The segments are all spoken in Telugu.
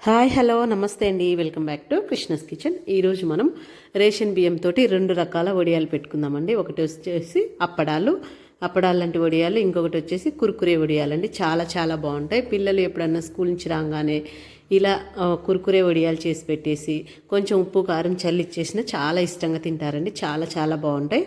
హాయ్ హలో నమస్తే అండి, welcome back to Krishna's kitchen. ఈరోజు మనం రేషన్ బియ్యంతో రెండు రకాల వడియాలు పెట్టుకుందామండి. ఒకటి వచ్చేసి అప్పడాలు లాంటి వడియాలు, ఇంకొకటి వచ్చేసి కుర్కురే వడియాలండి. చాలా చాలా బాగుంటాయి. పిల్లలు ఎప్పుడన్నా స్కూల్ నుంచి రాగానే ఇలా కుర్కురే వడియాలు చేసి పెట్టేసి కొంచెం ఉప్పు కారం చల్లిచ్చేసినా చాలా ఇష్టంగా తింటారండి. చాలా చాలా బాగుంటాయి.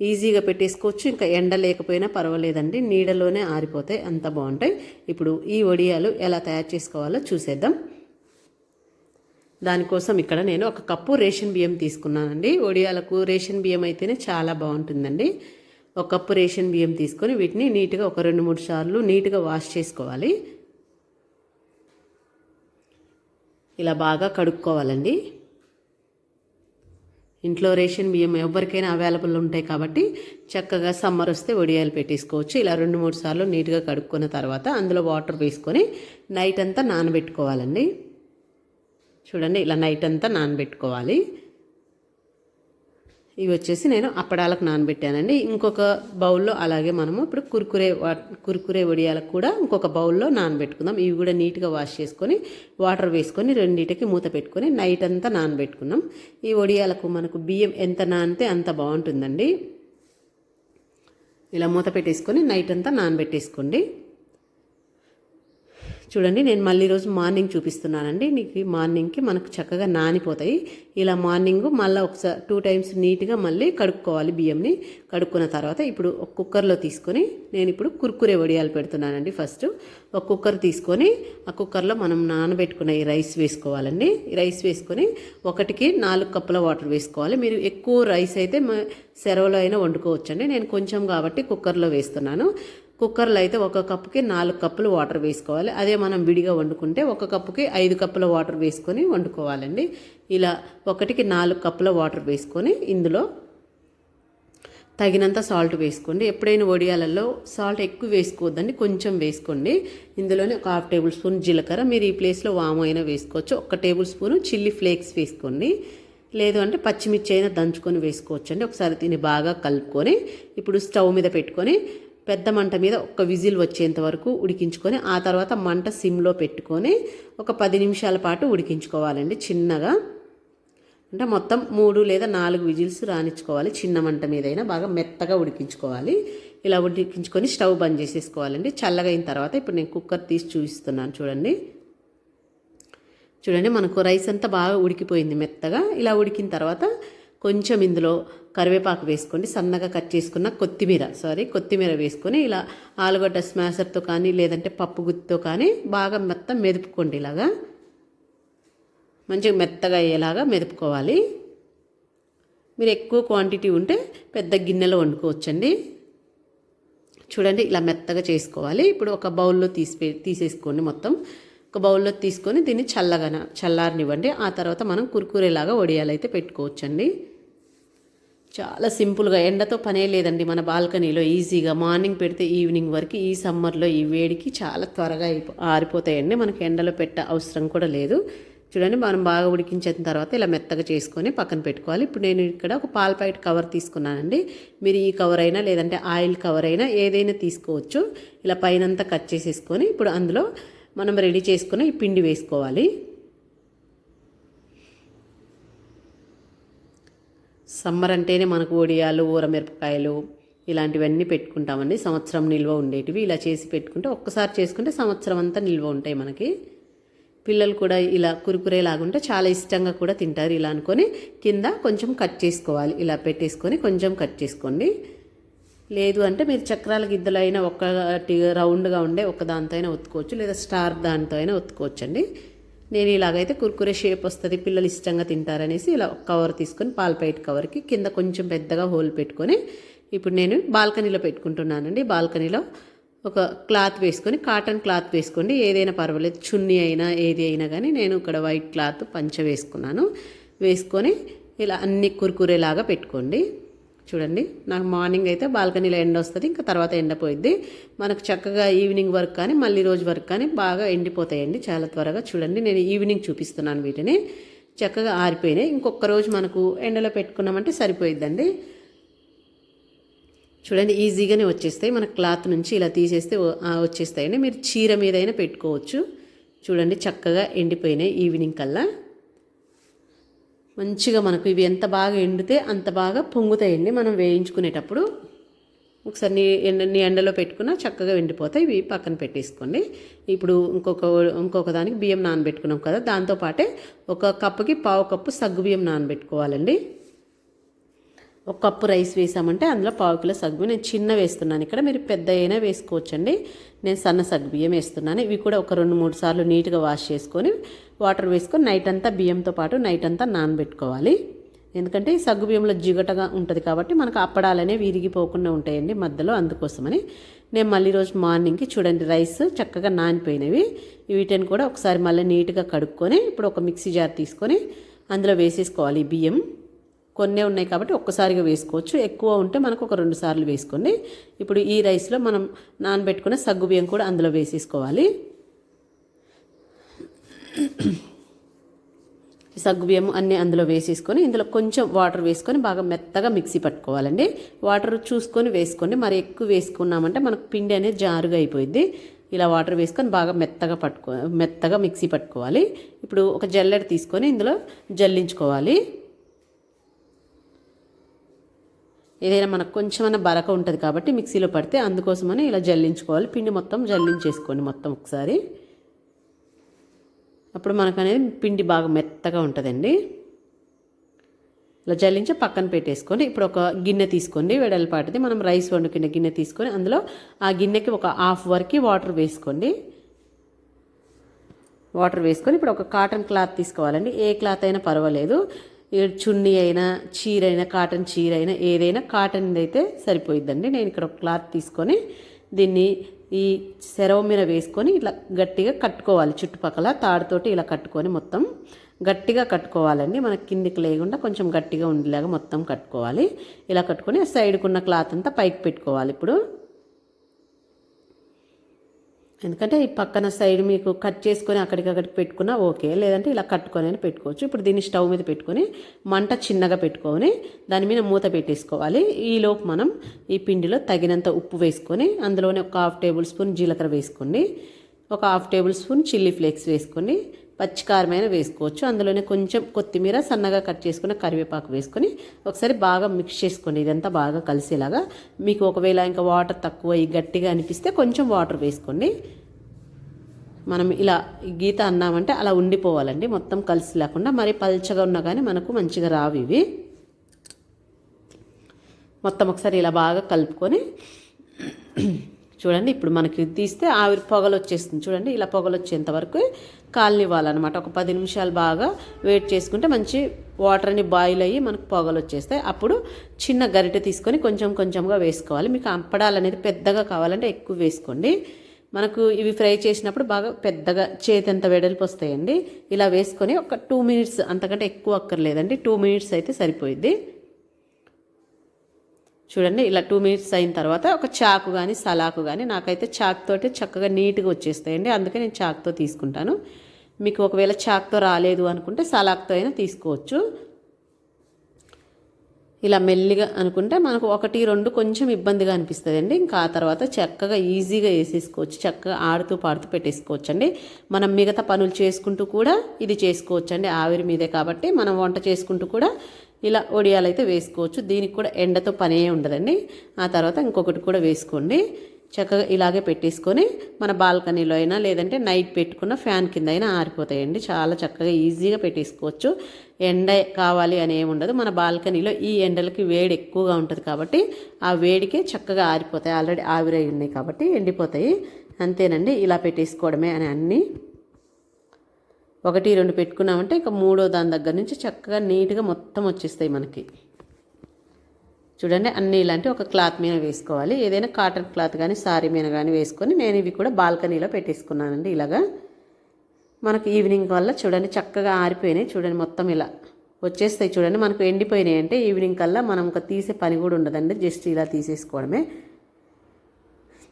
ఈజీగా పెట్టేసుకోవచ్చు. ఇంకా ఎండ లేకపోయినా పర్వాలేదండి, నీడలోనే ఆరిపోతాయి, అంత బాగుంటాయి. ఇప్పుడు ఈ వడియాలు ఎలా తయారు చేసుకోవాలో చూసేద్దాం. దానికోసం ఇక్కడ నేను ఒక కప్పు రేషన్ బియ్యం తీసుకున్నానండి. వడియాలకు రేషన్ బియ్యం అయితేనే చాలా బాగుంటుందండి. ఒక కప్పు రేషన్ బియ్యం తీసుకొని వీటిని నీట్గా ఒక 2-3 సార్లు నీట్గా వాష్ చేసుకోవాలి. ఇలా బాగా కడుక్కోవాలండి. ఇంట్లో రేషన్ బియ్యం ఎవరికైనా అవైలబుల్ ఉంటాయి కాబట్టి చక్కగా సమ్మర్ వస్తే వడియాలు పెట్టేసుకోవచ్చు. ఇలా 2-3 సార్లు నీట్గా కడుక్కున్న తర్వాత అందులో వాటర్ వేసుకొని నైట్ అంతా నానబెట్టుకోవాలండి. చూడండి, ఇలా నైట్ అంతా నానబెట్టుకోవాలి. ఇవి వచ్చేసి నేను అప్పడాలకు నానబెట్టానండి. ఇంకొక బౌల్లో అలాగే మనము ఇప్పుడు కుర్కురే వడియాలకు కూడా ఇంకొక బౌల్లో నానబెట్టుకుందాం. ఇవి కూడా నీట్గా వాష్ చేసుకొని వాటర్ వేసుకొని రెండింటికి మూత పెట్టుకొని నైట్ అంతా నానబెట్టుకున్నాం. ఈ వడియాలకు మనకు బియ్యం ఎంత నానితే అంత బాగుంటుందండి. ఇలా మూత పెట్టేసుకొని నైట్ అంతా నానబెట్టేసుకోండి. చూడండి, నేను మళ్ళీ రోజు మార్నింగ్ చూపిస్తున్నానండి. నీకు మార్నింగ్కి మనకు చక్కగా నానిపోతాయి. ఇలా మార్నింగ్ మళ్ళీ ఒకసారి 2 టైమ్స్ నీట్గా మళ్ళీ కడుక్కోవాలి. బియ్యంని కడుక్కున్న తర్వాత ఇప్పుడు ఒక కుక్కర్లో తీసుకొని నేను ఇప్పుడు కుర్కురే వడియాలు పెడుతున్నానండి. ఫస్ట్ ఒక కుక్కర్ తీసుకొని ఆ కుక్కర్లో మనం నానబెట్టుకున్న ఈ రైస్ వేసుకోవాలండి. ఈ రైస్ వేసుకొని 1కి 4 కప్పుల వాటర్ వేసుకోవాలి. మీరు ఎక్కువ రైస్ అయితే సెరవలో అయినా వండుకోవచ్చండి. నేను కొంచెం కాబట్టి కుక్కర్లో వేస్తున్నాను. కుక్కర్లో అయితే 1 కప్పుకి 4 కప్పులు వాటర్ వేసుకోవాలి. అదే మనం విడిగా వండుకుంటే 1 కప్పుకి 5 కప్పుల వాటర్ వేసుకొని వండుకోవాలండి. ఇలా 1కి 4 కప్పుల వాటర్ వేసుకొని ఇందులో తగినంత సాల్ట్ వేసుకోండి. ఎప్పుడైనా వడియాలలో సాల్ట్ ఎక్కువ వేసుకోవద్దండి, కొంచెం వేసుకోండి. ఇందులోనే ఒక 1/2 టేబుల్ స్పూన్ జీలకర్ర, మీరు ఈ ప్లేస్లో వాము అయినా వేసుకోవచ్చు. 1 టేబుల్ స్పూన్ చిల్లీ ఫ్లేక్స్ వేసుకోండి. లేదు అంటే పచ్చిమిర్చి అయినా దంచుకొని వేసుకోవచ్చు అండి. ఒకసారి దీన్ని బాగా కలుపుకొని ఇప్పుడు స్టవ్ మీద పెట్టుకొని పెద్ద మంట మీద ఒక విజిల్ వచ్చేంత వరకు ఉడికించుకొని ఆ తర్వాత మంట సిమ్లో పెట్టుకొని ఒక 10 నిమిషాల పాటు ఉడికించుకోవాలండి. చిన్నగా అంటే మొత్తం 3 లేదా 4 విజిల్స్ రానిచ్చుకోవాలి. చిన్న మంట మీద అయినా బాగా మెత్తగా ఉడికించుకోవాలి. ఇలా ఉడికించుకొని స్టవ్ బంద్ చేసేసుకోవాలండి. చల్లగా అయిన తర్వాత ఇప్పుడు నేను కుక్కర్ తీసి చూపిస్తున్నాను. చూడండి, మనకు రైస్ అంతా బాగా ఉడికిపోయింది మెత్తగా. ఇలా ఉడికిన తర్వాత కొంచెం ఇందులో కరివేపాకు వేసుకోండి. సన్నగా కట్ చేసుకున్న కొత్తిమీర వేసుకొని ఇలా ఆలుగడ్డ స్మాషర్తో కానీ లేదంటే పప్పు గుత్తితో కానీ బాగా మొత్తం మెదుపుకోండి. ఇలాగా మంచిగా మెత్తగా అయ్యేలాగా మెదుపుకోవాలి. మీరు ఎక్కువ క్వాంటిటీ ఉంటే పెద్ద గిన్నెలో వండుకోవచ్చండి. చూడండి, ఇలా మెత్తగా చేసుకోవాలి. ఇప్పుడు ఒక బౌల్లో తీసేసుకోండి. మొత్తం ఒక బౌల్లో తీసుకొని దీన్ని చల్లారనివ్వండి. ఆ తర్వాత మనం కుర్కురేలాగా వడియాలైతే పెట్టుకోవచ్చండి. చాలా సింపుల్గా, ఎండతో పనే లేదండి. మన బాల్కనీలో ఈజీగా మార్నింగ్ పెడితే ఈవినింగ్ వరకు ఈ సమ్మర్లో ఈ వేడికి చాలా త్వరగా ఆరిపోతాయండి. మనకి ఎండలో అవసరం కూడా లేదు. చూడండి, మనం బాగా ఉడికించిన తర్వాత ఇలా మెత్తగా చేసుకొని పక్కన పెట్టుకోవాలి. ఇప్పుడు నేను ఇక్కడ ఒక పాల ప్యాకెట్ కవర్ తీసుకున్నానండి. మీరు ఈ కవర్ అయినా లేదంటే ఆయిల్ కవర్ అయినా ఏదైనా తీసుకోవచ్చు. ఇలా పైనంతా కట్ చేసేసుకొని ఇప్పుడు అందులో మనం రెడీ చేసుకుని ఈ పిండి వేసుకోవాలి. సమ్మర్ అంటేనే మనకు వడియాలు, ఊరమిరపకాయలు ఇలాంటివన్నీ పెట్టుకుంటామండి. సంవత్సరం నిల్వ ఉండేటివి ఇలా చేసి పెట్టుకుంటే ఒక్కసారి చేసుకుంటే సంవత్సరం అంతా నిల్వ ఉంటాయి మనకి. పిల్లలు కూడా ఇలా కురుకురే లాగుంటే చాలా ఇష్టంగా కూడా తింటారు. ఇలా అనుకొని కింద కొంచెం కట్ చేసుకోవాలి. ఇలా పెట్టేసుకొని కొంచెం కట్ చేసుకోండి. లేదు అంటే మీరు చక్రాల గిద్దలు అయినా ఒకటి రౌండ్గా ఉండే ఒక దాంతో అయినా ఒత్తుకోవచ్చు, లేదా స్టార్ దాంతో అయినా ఒత్తుకోవచ్చు అండి. నేను ఇలాగైతే కుర్కురే షేప్ వస్తుంది, పిల్లలు ఇష్టంగా తింటారనేసి ఇలా కవర్ తీసుకొని పాల ప్యాకెట్ కవర్కి కింద కొంచెం పెద్దగా హోల్ పెట్టుకొని ఇప్పుడు నేను బాల్కనీలో పెట్టుకుంటున్నానండి. బాల్కనీలో ఒక క్లాత్ వేసుకొని, కాటన్ క్లాత్ వేసుకోండి, ఏదైనా పర్వాలేదు, చున్నీ అయినా ఏది అయినా కానీ. నేను ఇక్కడ వైట్ క్లాత్ పంచ వేసుకున్నాను. వేసుకొని ఇలా అన్ని కుర్కురేలాగా పెట్టుకోండి. చూడండి, నాకు మార్నింగ్ అయితే బాల్కనీలో ఎండ వస్తుంది, ఇంకా తర్వాత ఎండపోయిద్ది. మనకు చక్కగా ఈవినింగ్ వరకు కానీ మళ్ళీ రోజు వరకు కానీ బాగా ఎండిపోతాయండి చాలా త్వరగా. చూడండి, నేను ఈవినింగ్ చూపిస్తున్నాను. వీటిని చక్కగా ఆరిపోయినాయి. ఇంకొక రోజు మనకు ఎండలో పెట్టుకున్నామంటే సరిపోయిద్దండి. చూడండి, ఈజీగానే వచ్చేస్తాయి. మన క్లాత్ నుంచి ఇలా తీసేస్తే వచ్చేస్తాయండి. మీరు చీర మీద అయినా పెట్టుకోవచ్చు. చూడండి చక్కగా ఎండిపోయినాయి. ఈవినింగ్ కల్లా మంచిగా మనకు ఇవి ఎంత బాగా ఎండితే అంత బాగా పొంగుతాయండి. మనం వేయించుకునేటప్పుడు ఒకసారి నీ ఎండలో పెట్టుకున్నా చక్కగా ఎండిపోతాయి. ఇవి పక్కన పెట్టేసుకోండి. ఇప్పుడు ఇంకొక దానికి బియ్యం నానబెట్టుకున్నాం కదా, దాంతోపాటే ఒక కప్పుకి పావు కప్పు సగ్గుబియ్యం నానబెట్టుకోవాలండి. ఒక కప్పు రైస్ వేసామంటే అందులో పావు కిలో సగ్గుబియ్యం, నేను చిన్న వేస్తున్నాను ఇక్కడ, మీరు పెద్ద అయినా వేసుకోవచ్చండి. నేను సన్న సగ్గుబియ్యం వేస్తున్నాను. ఇవి కూడా ఒక 2-3 సార్లు నీట్గా వాష్ చేసుకొని వాటర్ వేసుకొని నైట్ అంతా బియ్యంతో పాటు నైట్ అంతా నానబెట్టుకోవాలి. ఎందుకంటే ఈ సగ్గుబియ్యంలో జిగటగా ఉంటుంది కాబట్టి మనకు అప్పడాలనే విరిగిపోకుండా ఉంటాయండి మధ్యలో, అందుకోసమని. నేను మళ్ళీ రోజు మార్నింగ్కి చూడండి రైస్ చక్కగా నానిపోయినవి. వీటిని కూడా ఒకసారి మళ్ళీ నీట్గా కడుక్కొని ఇప్పుడు ఒక మిక్సీ జార్ తీసుకొని అందులో వేసేసుకోవాలి. ఈ బియ్యం కొన్నే ఉన్నాయి కాబట్టి ఒక్కసారిగా వేసుకోవచ్చు, ఎక్కువ ఉంటే మనకు ఒక 2 సార్లు వేసుకోండి. ఇప్పుడు ఈ రైస్లో మనం నానబెట్టుకున్న సగ్గుబియ్యం కూడా అందులో వేసేసుకోవాలి. సగ్గుబియ్యం అన్నీ అందులో వేసేసుకొని ఇందులో కొంచెం వాటర్ వేసుకొని బాగా మెత్తగా మిక్సీ పట్టుకోవాలండి. వాటర్ చూసుకొని వేసుకోండి, మరి ఎక్కువ వేసుకున్నామంటే మనకు పిండి అనేది జారుగా అయిపోయింది. ఇలా వాటర్ వేసుకొని బాగా మెత్తగా మిక్సీ పట్టుకోవాలి. ఇప్పుడు ఒక జల్లెడ తీసుకొని ఇందులో జల్లించుకోవాలి. ఏదైనా మనకు కొంచెమైనా బరక ఉంటుంది కాబట్టి మిక్సీలో పడితే అందుకోసమని ఇలా జల్లించుకోవాలి. పిండి మొత్తం జల్లించేసుకోండి మొత్తం ఒకసారి. అప్పుడు మనకు అనేది పిండి బాగా మెత్తగా ఉంటుందండి. ఇలా జల్లించి పక్కన పెట్టేసుకోండి. ఇప్పుడు ఒక గిన్నె తీసుకోండి వెడల్పాటిది, మనం రైస్ వండుకునే గిన్నె తీసుకొని అందులో ఆ గిన్నెకి ఒక హాఫ్ వరకు వాటర్ వేసుకోండి. వాటర్ వేసుకొని ఇప్పుడు ఒక కాటన్ క్లాత్ తీసుకోవాలండి. ఏ క్లాత్ అయినా పర్వాలేదు, చున్నీ అయినా చీర అయినా కాటన్ చీర అయినా ఏదైనా కాటన్ అయితే సరిపోయిద్దండి. నేను ఇక్కడ ఒక క్లాత్ తీసుకొని దీన్ని ఈ సెరవు మీద వేసుకొని ఇలా గట్టిగా కట్టుకోవాలి. చుట్టుపక్కల తాడుతోటి ఇలా కట్టుకొని మొత్తం గట్టిగా కట్టుకోవాలండి. మనకి కిందికి లేకుండా కొంచెం గట్టిగా ఉండేలాగా మొత్తం కట్టుకోవాలి. ఇలా కట్టుకొని సైడ్కున్న క్లాత్ అంతా పైకి పెట్టుకోవాలి. ఇప్పుడు ఎందుకంటే ఈ పక్కన సైడ్ మీకు కట్ చేసుకొని అక్కడికి పెట్టుకున్నా ఓకే, లేదంటే ఇలా కట్టుకొని పెట్టుకోవచ్చు. ఇప్పుడు దీన్ని స్టవ్ మీద పెట్టుకొని మంట చిన్నగా పెట్టుకొని దాని మీద మూత పెట్టేసుకోవాలి. ఈలోపు మనం ఈ పిండిలో తగినంత ఉప్పు వేసుకొని అందులోనే ఒక 1/2 టేబుల్ స్పూన్ జీలకర్ర వేసుకోండి, ఒక 1/2 టేబుల్ స్పూన్ చిల్లీ ఫ్లేక్స్ వేసుకోండి, పచ్చికారమైన వేసుకోవచ్చు. అందులోనే కొంచెం కొత్తిమీర సన్నగా కట్ చేసుకున్న కరివేపాకు వేసుకొని ఒకసారి బాగా మిక్స్ చేసుకోండి. ఇదంతా బాగా కలిసేలాగా. మీకు ఒకవేళ ఇంకా వాటర్ తక్కువ గట్టిగా అనిపిస్తే కొంచెం వాటర్ వేసుకోండి. మనం ఇలా గీత అన్నామంటే అలా ఉండిపోవాలండి, మొత్తం కలిసి లేకుండా. మరి పల్చగా ఉన్నా కానీ మనకు మంచిగా రావు ఇవి. మొత్తం ఒకసారి ఇలా బాగా కలుపుకొని చూడండి. ఇప్పుడు మనకి తీస్తే ఆవిరి పొగలు వచ్చేస్తుంది చూడండి. ఇలా పొగలు వచ్చేంత వరకు కాలనివ్వాలన్నమాట. ఒక 10 నిమిషాలు బాగా వెయిట్ చేసుకుంటే మంచి వాటర్ అని బాయిల్ అయ్యి మనకు పొగలు వచ్చేస్తాయి. అప్పుడు చిన్న గరిటె తీసుకొని కొంచెం కొంచెంగా వేసుకోవాలి. మీకు అప్పడాలు అనేది పెద్దగా కావాలంటే ఎక్కువ వేసుకోండి. మనకు ఇవి ఫ్రై చేసినప్పుడు బాగా పెద్దగా చేతంత వెడల్పు వస్తాయండి. ఇలా వేసుకొని ఒక 2 మినిట్స్, అంతకంటే ఎక్కువ అక్కర్లేదండి, 2 మినిట్స్ అయితే సరిపోయిద్ది. చూడండి ఇలా 2 మినిట్స్ అయిన తర్వాత ఒక చాకు కానీ సలాకు కానీ, నాకైతే చాకుతోటి చక్కగా నీట్గా వచ్చేస్తాయండి, అందుకే నేను చాకుతో తీసుకుంటాను. మీకు ఒకవేళ చాకుతో రాలేదు అనుకుంటే సలాకుతో అయినా తీసుకోవచ్చు. ఇలా మెల్లిగా అనుకుంటే మనకు 1-2 కొంచెం ఇబ్బందిగా అనిపిస్తుందండి. ఇంకా ఆ తర్వాత చక్కగా ఈజీగా వేసేసుకోవచ్చు, చక్కగా ఆడుతూ పాడుతూ పెట్టేసుకోవచ్చు అండి. మనం మిగతా పనులు చేసుకుంటూ కూడా ఇది చేసుకోవచ్చు అండి. ఆవిరి మీదే కాబట్టి మనం వంట చేసుకుంటూ కూడా ఇలా వడియాలైతే వేసుకోవచ్చు. దీనికి కూడా ఎండతో పనే ఉండదండి. ఆ తర్వాత ఇంకొకటి కూడా వేసుకోండి. చక్కగా ఇలాగే పెట్టేసుకొని మన బాల్కనీలో అయినా లేదంటే నైట్ పెట్టుకున్న ఫ్యాన్ కింద అయినా ఆరిపోతాయండి. చాలా చక్కగా ఈజీగా పెట్టేసుకోవచ్చు. ఎండ కావాలి అని ఏమి ఉండదు. మన బాల్కనీలో ఈ ఎండలకి వేడి ఎక్కువగా ఉంటుంది కాబట్టి ఆ వేడికే చక్కగా ఆరిపోతాయి. ఆల్రెడీ ఆవిరై ఉన్నాయి కాబట్టి ఎండిపోతాయి. అంతేనండి, ఇలా పెట్టేసుకోవడమే అని అన్నీ 1-2 పెట్టుకున్నామంటే ఇంకా 3వ దాని దగ్గర నుంచి చక్కగా నీట్గా మొత్తం వచ్చేస్తాయి మనకి. చూడండి అన్నీ ఇలాంటి ఒక క్లాత్ మీద వేసుకోవాలి. ఏదైనా కాటన్ క్లాత్ కానీ సారీ మీద కానీ వేసుకొని నేను ఇవి కూడా బాల్కనీలో పెట్టేసుకున్నానండి. ఇలాగా మనకు ఈవినింగ్ వల్ల చూడండి చక్కగా ఆరిపోయినాయి. చూడండి మొత్తం ఇలా వచ్చేస్తాయి. చూడండి మనకు ఎండిపోయినాయి అంటే ఈవినింగ్ కల్లా మనం ఇంకా తీసే పని కూడా ఉండదండి, జస్ట్ ఇలా తీసేసుకోవడమే.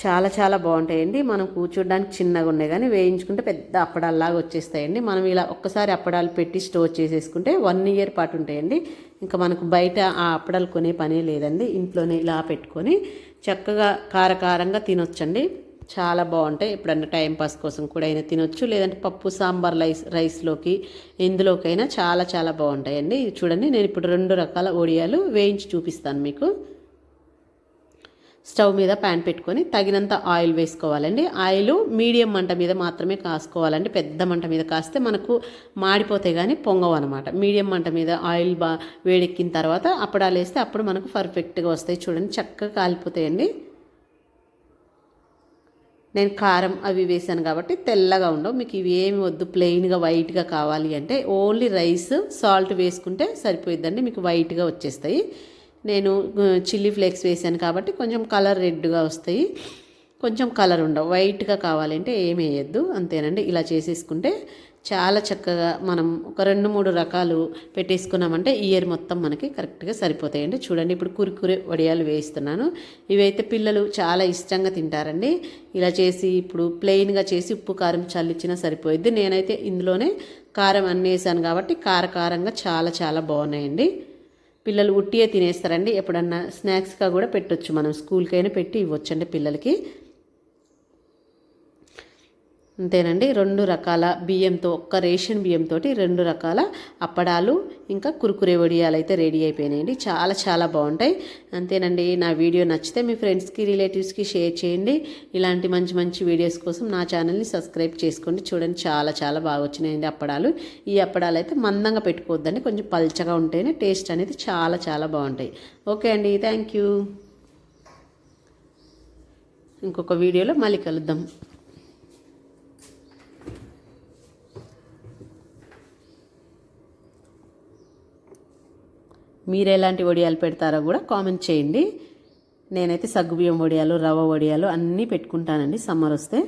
చాలా చాలా బాగుంటాయండి. మనం కూర్చోడానికి చిన్నగా ఉన్నాయి కానీ వేయించుకుంటే పెద్ద అప్పడాల్లాగా వచ్చేస్తాయండి. మనం ఇలా ఒక్కసారి అప్పడాలు పెట్టి స్టోర్ చేసేసుకుంటే 1 ఇయర్ పాటు ఉంటాయండి. ఇంకా మనకు బయట ఆ అప్పడాలు కొనే పనే లేదండి. ఇంట్లోనే ఇలా పెట్టుకొని చక్కగా కారకారంగా తినొచ్చండి. చాలా బాగుంటాయి. ఎప్పుడన్నా టైంపాస్ కోసం కూడా అయినా తినొచ్చు, లేదంటే పప్పు సాంబార్ రైస్లోకి ఎందులోకైనా చాలా చాలా బాగుంటాయండి. ఇది చూడండి, నేను ఇప్పుడు 2 రకాల వడియాలు వేయించి చూపిస్తాను మీకు. స్టవ్ మీద ప్యాన్ పెట్టుకొని తగినంత ఆయిల్ వేసుకోవాలండి. ఆయిల్ మీడియం మంట మీద మాత్రమే కాసుకోవాలండి. పెద్ద మంట మీద కాస్తే మనకు మాడిపోతే కానీ పొంగవు అనమాట. మీడియం మంట మీద ఆయిల్ వేడెక్కిన తర్వాత అప్పడాలు వేస్తే అప్పుడు మనకు పర్ఫెక్ట్గా వస్తాయి. చూడండి, చక్కగా కాలిపోతాయండి. నేను కారం అవి వేసాను కాబట్టి తెల్లగా ఉండవు. మీకు ఇవి ఏమి వద్దు, ప్లెయిన్గా వైట్గా కావాలి అంటే ఓన్లీ రైస్ సాల్ట్ వేసుకుంటే సరిపోయిద్దండి, మీకు వైట్గా వచ్చేస్తాయి. నేను చిల్లీ ఫ్లేక్స్ వేసాను కాబట్టి కొంచెం కలర్ రెడ్గా వస్తాయి, కొంచెం కలర్ ఉండవు. వైట్గా కావాలంటే ఏమి వేయద్దు, అంతేనండి. ఇలా చేసేసుకుంటే చాలా చక్కగా మనం ఒక 2-3 రకాలు పెట్టేసుకున్నామంటే ఇయర్ మొత్తం మనకి కరెక్ట్గా సరిపోతాయండి. చూడండి, ఇప్పుడు కురుకురే వడియాలు వేస్తున్నాను. ఇవైతే పిల్లలు చాలా ఇష్టంగా తింటారండి. ఇలా చేసి ఇప్పుడు ప్లెయిన్గా చేసి ఉప్పు కారం చల్లిచ్చినా సరిపోయిద్ది. నేనైతే ఇందులోనే కారం అన్నీ వేసాను కాబట్టి కారంగా చాలా చాలా బాగున్నాయండి. పిల్లలు ఉట్టియే తినేస్తారండి. ఎప్పుడన్నా స్నాక్స్గా కూడా పెట్టొచ్చు, మనం స్కూల్కైనా పెట్టి ఇవ్వచ్చండి పిల్లలకి. అంతేనండి, 2 రకాల బియ్యంతో, ఒక్క రేషన్ బియ్యంతో 2 రకాల అప్పడాలు ఇంకా కురుకురే వడియాలు అయితే రెడీ అయిపోయినాయండి. చాలా చాలా బాగుంటాయి. అంతేనండి, నా వీడియో నచ్చితే మీ ఫ్రెండ్స్కి రిలేటివ్స్కి షేర్ చేయండి. ఇలాంటి మంచి మంచి వీడియోస్ కోసం నా ఛానల్ని సబ్స్క్రైబ్ చేసుకోండి. చూడండి, చాలా చాలా బాగా వచ్చినాయండి అప్పడాలు. ఈ అప్పడాలు అయితే మందంగా పెట్టుకోవద్దండి, కొంచెం పల్చగా ఉంటేనే టేస్ట్ అనేది చాలా చాలా బాగుంటాయి. ఓకే అండి, థ్యాంక్ యూ. ఇంకొక వీడియోలో మళ్ళీ కలుద్దాం. మీరు ఎలాంటి వడియాలు పెడతారో కూడా కామెంట్ చేయండి. నేనైతే సగ్గుబియ్యం వడియాలు, రవ్వ వడియాలు అన్నీ పెట్టుకుంటానండి సమ్మర్ వస్తే.